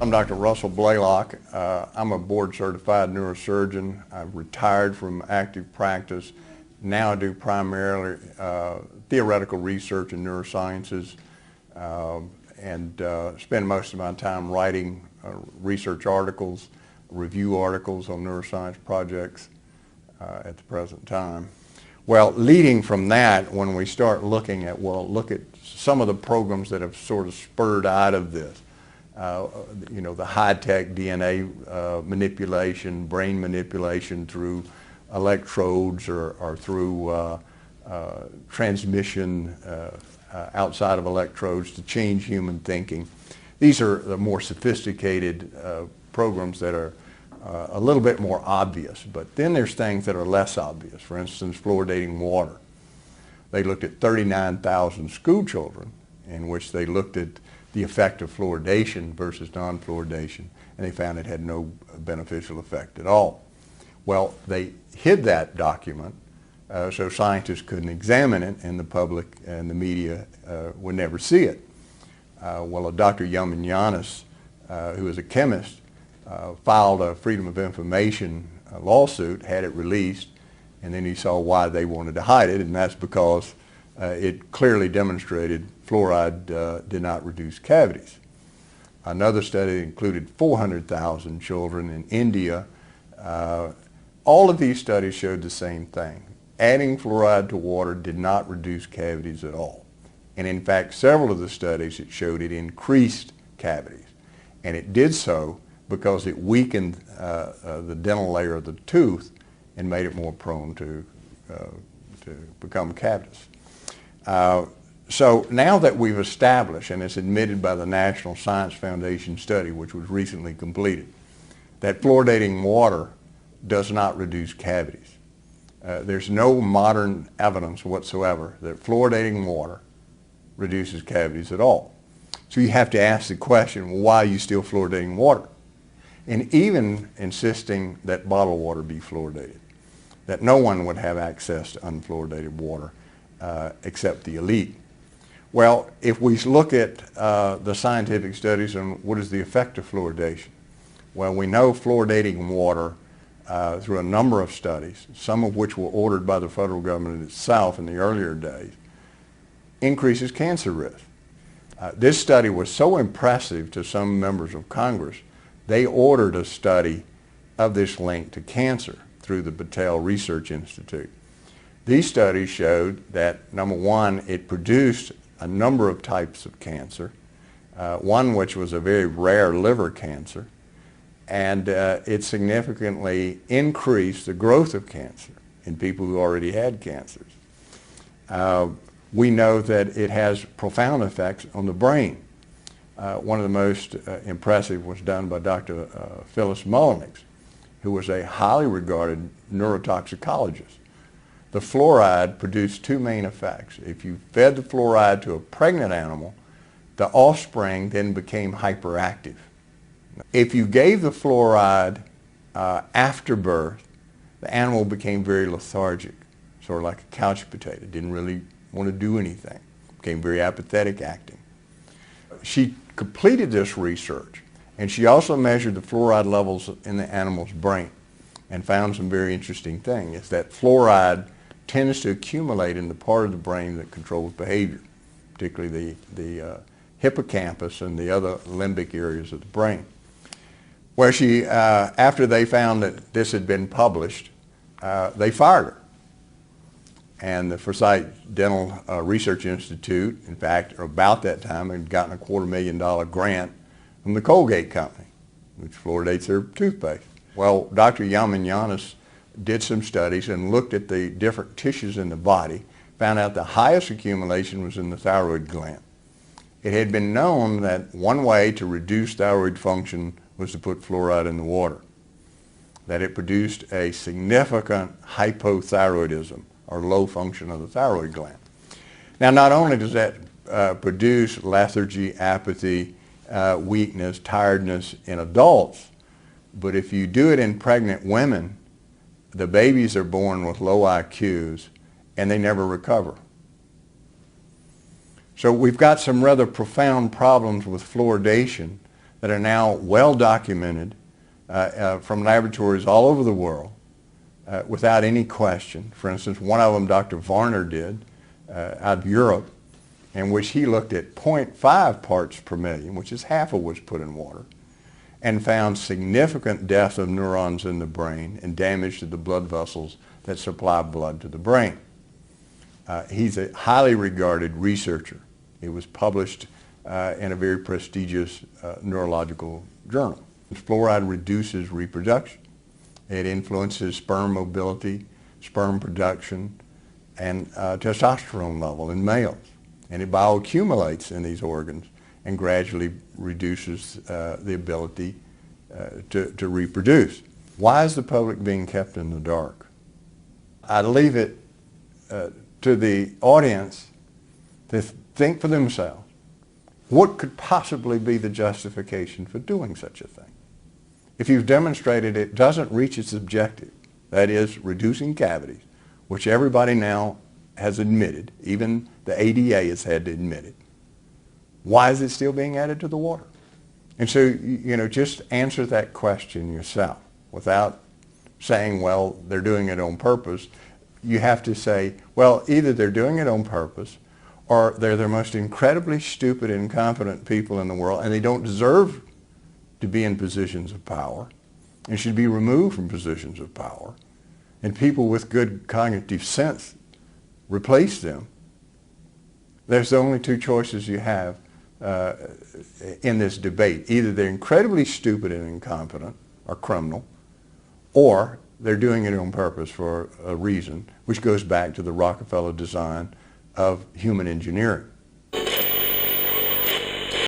I'm Dr. Rusell Blaylock. I'm a board-certified neurosurgeon. I've retired from active practice. Now I do primarily theoretical research in neurosciences and spend most of my time writing research articles, review articles on neuroscience projects at the present time. Well, leading from that, when we start looking at, look at some of the programs that have sort of spurred out of this. The high-tech DNA manipulation, brain manipulation through electrodes or through transmission outside of electrodes to change human thinking. These are the more sophisticated programs that are a little bit more obvious, but then there's things that are less obvious. For instance, fluoridating water. They looked at 39,000 school children in which they looked at the effect of fluoridation versus non-fluoridation, and they found it had no beneficial effect at all. Well, they hid that document so scientists couldn't examine it, and the public and the media would never see it. Dr. Yamanianis, who is a chemist, filed a Freedom of Information lawsuit, had it released, and then he saw why they wanted to hide it, and that's because it clearly demonstrated fluoride did not reduce cavities. Another study included 400,000 children in India. All of these studies showed the same thing. Adding fluoride to water did not reduce cavities at all. And in fact, several of the studies it showed it increased cavities. And it did so because it weakened the dental layer of the tooth and made it more prone to become cavities. So now that we've established, and it's admitted by the National Science Foundation study, which was recently completed, that fluoridating water does not reduce cavities. There's no modern evidence whatsoever that fluoridating water reduces cavities at all. So you have to ask the question, well, why are you still fluoridating water? And even insisting that bottled water be fluoridated, that no one would have access to unfluoridated water except the elite. Well, if we look at the scientific studies on what is the effect of fluoridation, well, we know fluoridating water through a number of studies, some of which were ordered by the federal government itself in the earlier days, increases cancer risk. This study was so impressive to some members of Congress, they ordered a study of this link to cancer through the Battelle Research Institute. These studies showed that, number one, it produced a number of types of cancer, one which was a very rare liver cancer, and it significantly increased the growth of cancer in people who already had cancers. We know that it has profound effects on the brain. One of the most impressive was done by Dr. Phyllis Mullenix, who was a highly regarded neurotoxicologist. The fluoride produced two main effects. If you fed the fluoride to a pregnant animal, the offspring then became hyperactive. If you gave the fluoride after birth, the animal became very lethargic, sort of like a couch potato, didn't really want to do anything, became very apathetic acting. She completed this research, and she also measured the fluoride levels in the animal's brain and found some very interesting things. It's that fluoride tends to accumulate in the part of the brain that controls behavior, particularly the hippocampus and the other limbic areas of the brain. Where she, after they found that this had been published, they fired her. And the Forsyth Dental Research Institute, in fact, about that time, had gotten a $250,000 grant from the Colgate Company, which fluoridates their toothpaste. Well, Dr. Yamanianis did some studies and looked at the different tissues in the body, found out the highest accumulation was in the thyroid gland. It had been known that one way to reduce thyroid function was to put fluoride in the water, that it produced a significant hypothyroidism, or low function of the thyroid gland. Now, not only does that produce lethargy, apathy, weakness, tiredness in adults, but if you do it in pregnant women, the babies are born with low IQs and they never recover. So we've got some rather profound problems with fluoridation that are now well documented from laboratories all over the world without any question. For instance, one of them Dr. Varner did out of Europe, in which he looked at 0.5 parts per million, which is half of what's put in water, and found significant death of neurons in the brain and damage to the blood vessels that supply blood to the brain. He's a highly regarded researcher. It was published in a very prestigious neurological journal. Fluoride reduces reproduction. It influences sperm mobility, sperm production, and testosterone level in males. And it bioaccumulates in these organs and gradually reduces the ability to reproduce. Why is the public being kept in the dark? I leave it to the audience to think for themselves. What could possibly be the justification for doing such a thing? If you've demonstrated it doesn't reach its objective, that is reducing cavities, which everybody now has admitted, even the ADA has had to admit it, why is it still being added to the water? And so, just answer that question yourself without saying, well, they're doing it on purpose. You have to say, well, either they're doing it on purpose or they're the most incredibly stupid, incompetent people in the world, and they don't deserve to be in positions of power and should be removed from positions of power. And people with good cognitive sense replace them. There's the only two choices you have in this debate. Either they're incredibly stupid and incompetent or criminal, or they're doing it on purpose for a reason, which goes back to the Rockefeller design of human engineering.